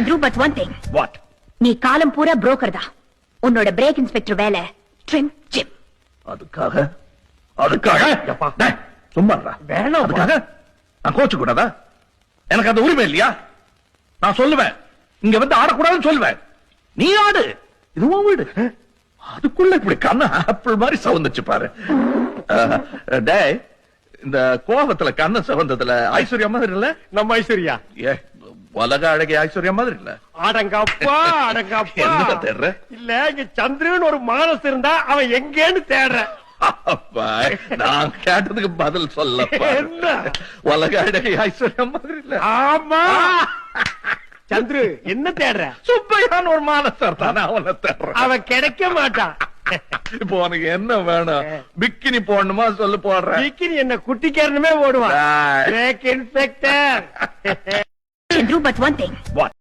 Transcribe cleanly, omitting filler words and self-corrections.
Chandru, but one thing. What? நீ காலம் பூரா புரோக்கர் தான். உன்னோட பிரேக் இன்ஸ்பெக்டர் வேலை ட்ரிம் ஜிம். அதுக்காக டேய், சும்மா இருடா. வேணாம். அதுக்காக நான் கோச்சு கூடாதா? எனக்கு அந்த உரிமை இல்லையா? நான் சொல்லுவேன், இங்க வந்து ஆடக்கூடாதுன்னு சொல்லுவேன். நீ ஆடு, இது உன் வீடு. அதுக்குள்ள இப்படி கண்ணு ஆப்பிள் மாதிரி சவந்துச்சு பாரு. டேய், இந்த கோபத்துல கண்ணு சவந்ததுல ஐஸ்வர்யா மாதிரி இல்ல? நம்ம ஐஸ்வர்யா ஏ, உலக அழகி ஐஸ்வர்யா மாதிரி இல்ல? அடங்கப்பா அடங்கப்பா. என்ன தேடுற? இல்ல, இங்க சந்திரன் ஒரு மானஸ் இருந்தா அவன் எங்கேன்னு தேடுற. அப்பா, நான் கேட்டதுக்கு பதில் சொல்ல. என்ன? உலக அழகி ஐஸ்வர்யா மாதிரி இல்ல? ஆமா. சந்திரு என்ன தேடுற? சுப்பையான ஒரு மானசர் தானே, அவனை தேடுறேன். அவன் கிடைக்க மாட்டான். இப்போ உனக்கு என்ன வேணும்? பிக்கினி போடணுமா சொல்லு, போடுறேன். பிக்கினி என்ன குட்டிக்காரனுமே ஓடுவான். டேய். Break inspector. Chandru, but one thing. What?